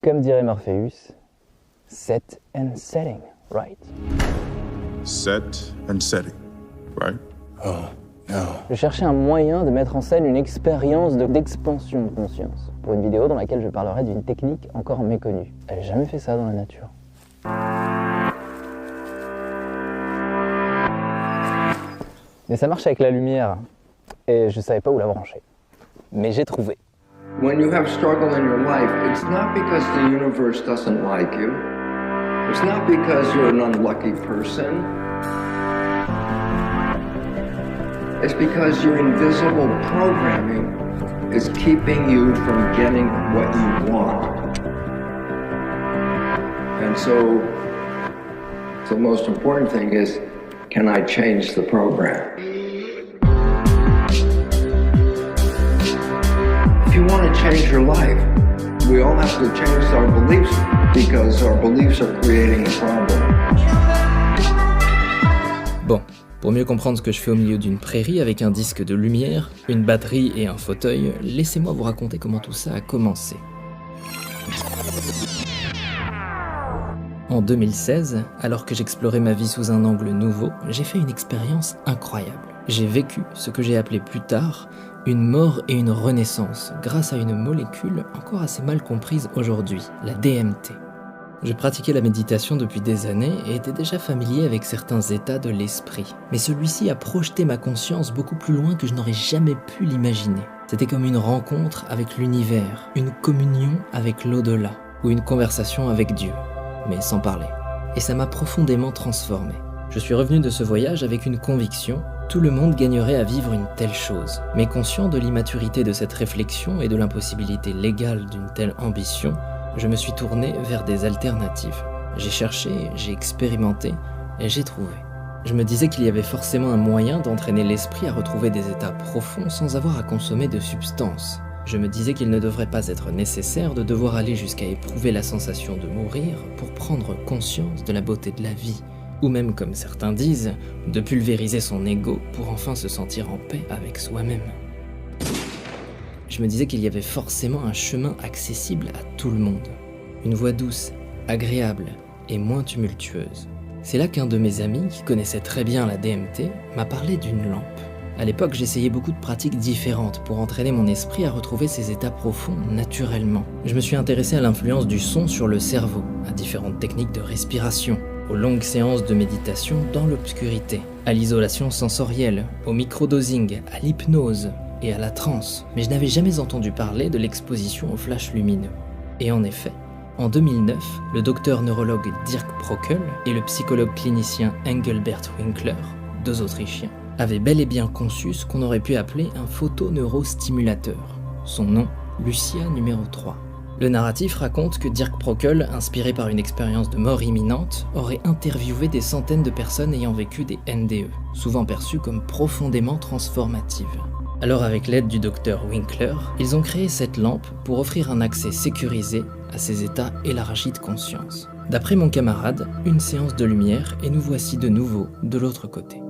Comme dirait Morpheus, set and setting, right? Set and setting, right? Oh, no. Je cherchais un moyen de mettre en scène une expérience d'expansion de conscience pour une vidéo dans laquelle je parlerai d'une technique encore méconnue. J'ai jamais fait ça dans la nature. Mais ça marche avec la lumière et je savais pas où la brancher. Mais j'ai trouvé. When you have struggle in your life, it's not because the universe doesn't like you. It's not because you're an unlucky person. It's because your invisible programming is keeping you from getting what you want. And so the most important thing is, can I change the program? If you want to change your life, we all have to change our beliefs because our beliefs are creating a problem. Bon, pour mieux comprendre ce que je fais au milieu d'une prairie avec un disque de lumière, une batterie et un fauteuil, laissez-moi vous raconter comment tout ça a commencé. En 2016, alors que j'explorais ma vie sous un angle nouveau, j'ai fait une expérience incroyable. J'ai vécu ce que j'ai appelé plus tard une mort et une renaissance grâce à une molécule encore assez mal comprise aujourd'hui, la DMT. Je pratiquais la méditation depuis des années et étais déjà familier avec certains états de l'esprit. Mais celui-ci a projeté ma conscience beaucoup plus loin que je n'aurais jamais pu l'imaginer. C'était comme une rencontre avec l'univers, une communion avec l'au-delà, ou une conversation avec Dieu, mais sans parler. Et ça m'a profondément transformé. Je suis revenu de ce voyage avec une conviction, tout le monde gagnerait à vivre une telle chose. Mais conscient de l'immaturité de cette réflexion et de l'impossibilité légale d'une telle ambition, je me suis tourné vers des alternatives. J'ai cherché, j'ai expérimenté et j'ai trouvé. Je me disais qu'il y avait forcément un moyen d'entraîner l'esprit à retrouver des états profonds sans avoir à consommer de substances. Je me disais qu'il ne devrait pas être nécessaire de devoir aller jusqu'à éprouver la sensation de mourir pour prendre conscience de la beauté de la vie, ou même, comme certains disent, de pulvériser son ego pour enfin se sentir en paix avec soi-même. Je me disais qu'il y avait forcément un chemin accessible à tout le monde. Une voie douce, agréable et moins tumultueuse. C'est là qu'un de mes amis, qui connaissait très bien la DMT, m'a parlé d'une lampe. À l'époque, j'essayais beaucoup de pratiques différentes pour entraîner mon esprit à retrouver ces états profonds naturellement. Je me suis intéressé à l'influence du son sur le cerveau, à différentes techniques de respiration, aux longues séances de méditation dans l'obscurité, à l'isolation sensorielle, au microdosing, à l'hypnose et à la transe, mais je n'avais jamais entendu parler de l'exposition aux flashs lumineux. Et en effet, en 2009, le docteur neurologue Dirk Prockel et le psychologue clinicien Engelbert Winkler, deux Autrichiens, avaient bel et bien conçu ce qu'on aurait pu appeler un photoneurostimulateur. Son nom, Lucia numéro 3. Le narratif raconte que Dirk Prockel, inspiré par une expérience de mort imminente, aurait interviewé des centaines de personnes ayant vécu des NDE, souvent perçues comme profondément transformatives. Alors avec l'aide du docteur Winkler, ils ont créé cette lampe pour offrir un accès sécurisé à ces états élargis de conscience. D'après mon camarade, une séance de lumière et nous voici de nouveau de l'autre côté.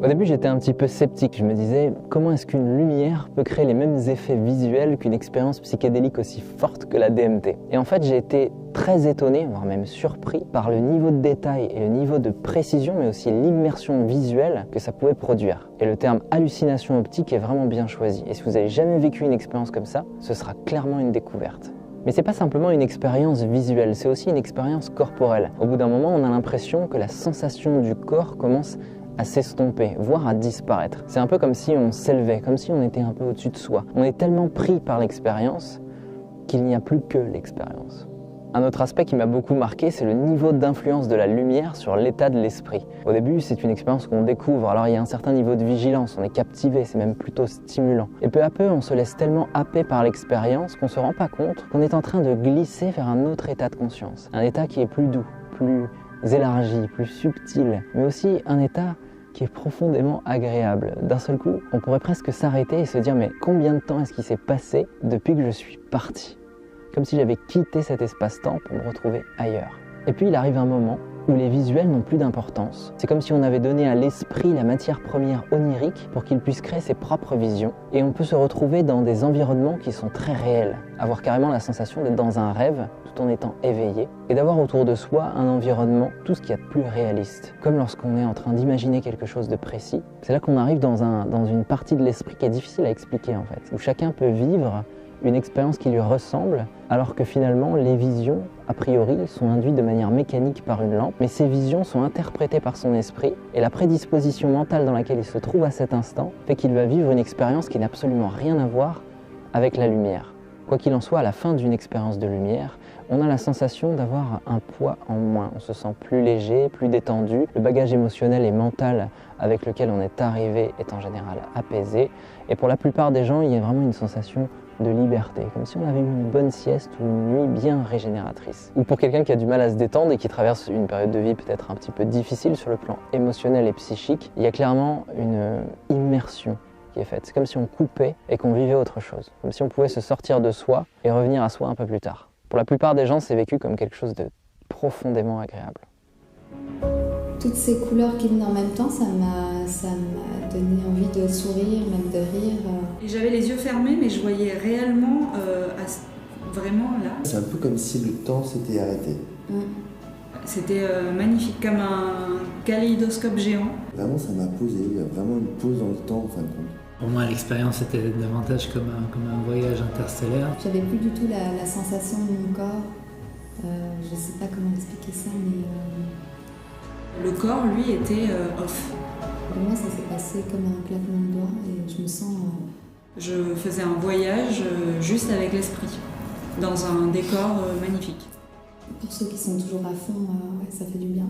Au début, j'étais un petit peu sceptique. Je me disais, comment est-ce qu'une lumière peut créer les mêmes effets visuels qu'une expérience psychédélique aussi forte que la DMT? Et en fait, j'ai été très étonné, voire même surpris, par le niveau de détail et le niveau de précision, mais aussi l'immersion visuelle que ça pouvait produire. Et le terme hallucination optique est vraiment bien choisi. Et si vous n'avez jamais vécu une expérience comme ça, ce sera clairement une découverte. Mais c'est pas simplement une expérience visuelle, c'est aussi une expérience corporelle. Au bout d'un moment, on a l'impression que la sensation du corps commence à s'estomper, voire à disparaître. C'est un peu comme si on s'élevait, comme si on était un peu au-dessus de soi. On est tellement pris par l'expérience qu'il n'y a plus que l'expérience. Un autre aspect qui m'a beaucoup marqué, c'est le niveau d'influence de la lumière sur l'état de l'esprit. Au début, c'est une expérience qu'on découvre, alors il y a un certain niveau de vigilance, on est captivé, c'est même plutôt stimulant. Et peu à peu, on se laisse tellement happer par l'expérience qu'on ne se rend pas compte qu'on est en train de glisser vers un autre état de conscience. Un état qui est plus doux, plus élargi, plus subtil, mais aussi un état qui est profondément agréable. D'un seul coup, on pourrait presque s'arrêter et se dire mais combien de temps est-ce qui s'est passé depuis que je suis parti? Comme si j'avais quitté cet espace-temps pour me retrouver ailleurs. Et puis il arrive un moment où les visuels n'ont plus d'importance. C'est comme si on avait donné à l'esprit la matière première onirique pour qu'il puisse créer ses propres visions. Et on peut se retrouver dans des environnements qui sont très réels, avoir carrément la sensation d'être dans un rêve tout en étant éveillé, et d'avoir autour de soi un environnement, tout ce qu'il y a de plus réaliste. Comme lorsqu'on est en train d'imaginer quelque chose de précis, c'est là qu'on arrive dans une partie de l'esprit qui est difficile à expliquer en fait, où chacun peut vivre une expérience qui lui ressemble, alors que finalement les visions, a priori, sont induites de manière mécanique par une lampe, mais ces visions sont interprétées par son esprit, et la prédisposition mentale dans laquelle il se trouve à cet instant fait qu'il va vivre une expérience qui n'a absolument rien à voir avec la lumière. Quoi qu'il en soit, à la fin d'une expérience de lumière, on a la sensation d'avoir un poids en moins. On se sent plus léger, plus détendu. Le bagage émotionnel et mental avec lequel on est arrivé est en général apaisé. Et pour la plupart des gens, il y a vraiment une sensation de liberté, comme si on avait eu une bonne sieste ou une nuit bien régénératrice. Ou pour quelqu'un qui a du mal à se détendre et qui traverse une période de vie peut-être un petit peu difficile sur le plan émotionnel et psychique, il y a clairement une immersion qui est faite. C'est comme si on coupait et qu'on vivait autre chose, comme si on pouvait se sortir de soi et revenir à soi un peu plus tard. Pour la plupart des gens, c'est vécu comme quelque chose de profondément agréable. Toutes ces couleurs qui venaient en même temps, ça m'a donné envie de sourire, même de rire. Et j'avais les yeux fermés, mais je voyais réellement, vraiment là. C'est un peu comme si le temps s'était arrêté. C'était magnifique, comme un kaléidoscope géant. Vraiment, ça m'a posé, il y a vraiment une pause dans le temps en fin de compte. Pour moi, l'expérience était davantage comme un voyage interstellaire. J'avais plus du tout la sensation de mon corps. Je sais pas comment expliquer ça, mais... Le corps, lui, était off. Pour moi, ça s'est passé comme un claquement de doigts et je me sens... Je faisais un voyage juste avec l'esprit, dans un décor magnifique. Pour ceux qui sont toujours à fond, ouais, ça fait du bien.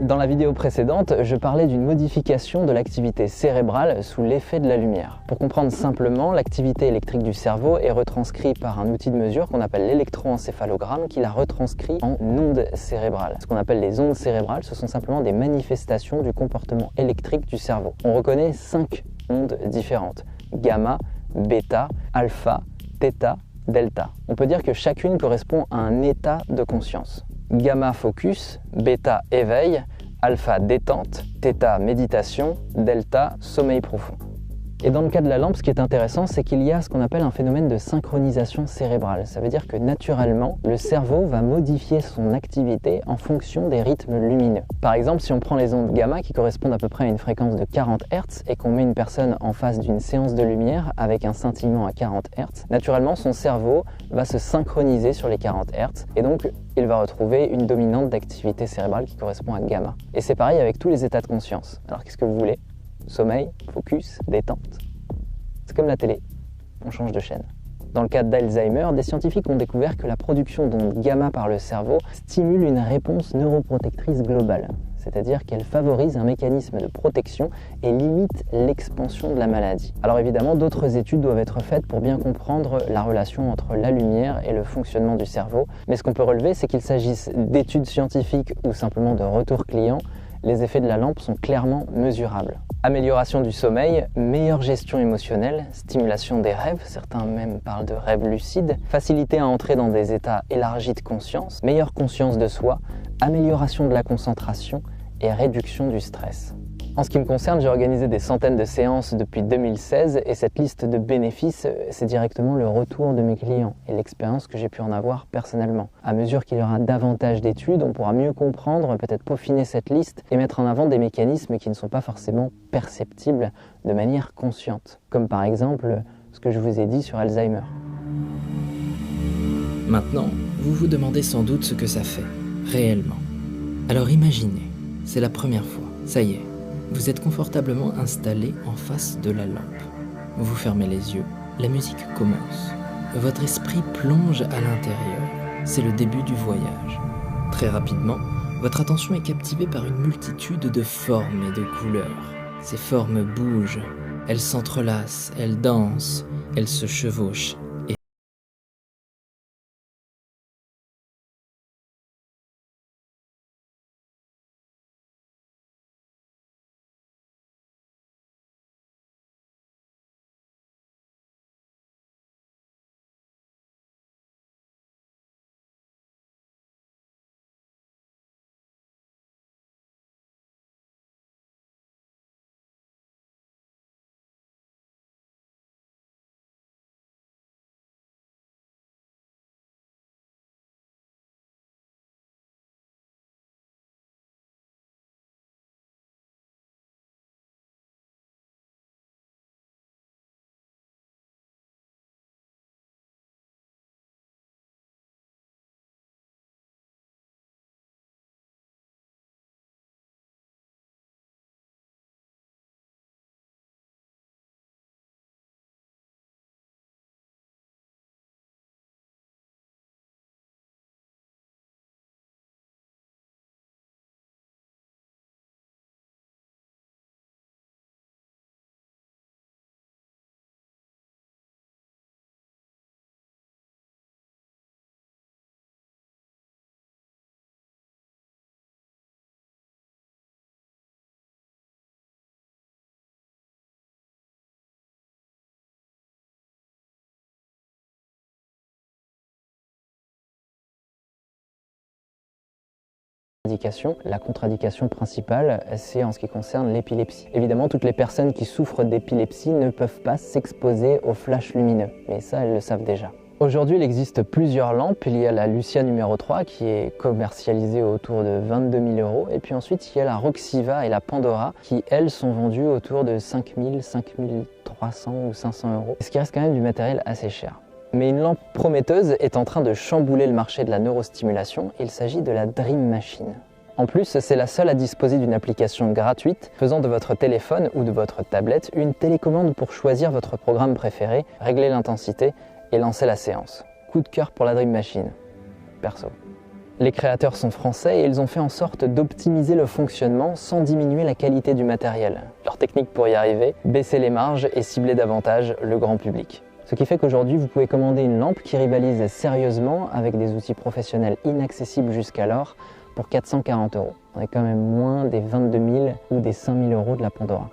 Dans la vidéo précédente, je parlais d'une modification de l'activité cérébrale sous l'effet de la lumière. Pour comprendre simplement, l'activité électrique du cerveau est retranscrite par un outil de mesure qu'on appelle l'électroencéphalogramme qui la retranscrit en ondes cérébrales. Ce qu'on appelle les ondes cérébrales, ce sont simplement des manifestations du comportement électrique du cerveau. On reconnaît 5 ondes différentes: gamma, bêta, alpha, θ, delta. On peut dire que chacune correspond à un état de conscience. Gamma focus, bêta éveil, alpha détente, θ méditation, delta sommeil profond. Et dans le cas de la lampe, ce qui est intéressant, c'est qu'il y a ce qu'on appelle un phénomène de synchronisation cérébrale. Ça veut dire que naturellement, le cerveau va modifier son activité en fonction des rythmes lumineux. Par exemple, si on prend les ondes gamma qui correspondent à peu près à une fréquence de 40 Hz et qu'on met une personne en face d'une séance de lumière avec un scintillement à 40 Hz, naturellement son cerveau va se synchroniser sur les 40 Hz et donc il va retrouver une dominante d'activité cérébrale qui correspond à gamma. Et c'est pareil avec tous les états de conscience. Alors qu'est-ce que vous voulez ? Sommeil, focus, détente. C'est comme la télé, on change de chaîne. Dans le cas d'Alzheimer, des scientifiques ont découvert que la production d'ondes gamma par le cerveau stimule une réponse neuroprotectrice globale, c'est-à-dire qu'elle favorise un mécanisme de protection et limite l'expansion de la maladie. Alors évidemment, d'autres études doivent être faites pour bien comprendre la relation entre la lumière et le fonctionnement du cerveau, mais ce qu'on peut relever, c'est qu'il s'agisse d'études scientifiques ou simplement de retours clients, les effets de la lampe sont clairement mesurables. Amélioration du sommeil, meilleure gestion émotionnelle, stimulation des rêves, certains même parlent de rêves lucides, facilité à entrer dans des états élargis de conscience, meilleure conscience de soi, amélioration de la concentration et réduction du stress. En ce qui me concerne, j'ai organisé des centaines de séances depuis 2016 et cette liste de bénéfices, c'est directement le retour de mes clients et l'expérience que j'ai pu en avoir personnellement. À mesure qu'il y aura davantage d'études, on pourra mieux comprendre, peut-être peaufiner cette liste et mettre en avant des mécanismes qui ne sont pas forcément perceptibles de manière consciente, comme par exemple ce que je vous ai dit sur Alzheimer. Maintenant, vous vous demandez sans doute ce que ça fait, réellement. Alors imaginez, c'est la première fois, ça y est. Vous êtes confortablement installé en face de la lampe. Vous fermez les yeux, la musique commence. Votre esprit plonge à l'intérieur. C'est le début du voyage. Très rapidement, votre attention est captivée par une multitude de formes et de couleurs. Ces formes bougent, elles s'entrelacent, elles dansent, elles se chevauchent contre-indications. La contre-indication principale, c'est en ce qui concerne l'épilepsie. Évidemment, toutes les personnes qui souffrent d'épilepsie ne peuvent pas s'exposer aux flashs lumineux, mais ça, elles le savent déjà. Aujourd'hui, il existe plusieurs lampes. Il y a la Lucia numéro 3 qui est commercialisée autour de 22 000 €. Et puis ensuite, il y a la Roxiva et la Pandora qui, elles, sont vendues autour de 5 000, 5 300 ou 500 €. Ce qui reste quand même du matériel assez cher. Mais une lampe prometteuse est en train de chambouler le marché de la neurostimulation. Il s'agit de la Dream Machine. En plus, c'est la seule à disposer d'une application gratuite faisant de votre téléphone ou de votre tablette une télécommande pour choisir votre programme préféré, régler l'intensité et lancer la séance. Coup de cœur pour la Dream Machine, perso. Les créateurs sont français et ils ont fait en sorte d'optimiser le fonctionnement sans diminuer la qualité du matériel. Leur technique pour y arriver, baisser les marges et cibler davantage le grand public. Ce qui fait qu'aujourd'hui, vous pouvez commander une lampe qui rivalise sérieusement avec des outils professionnels inaccessibles jusqu'alors pour 440 €. On est quand même moins des 22 000 ou des 5 000 € de la Pandora.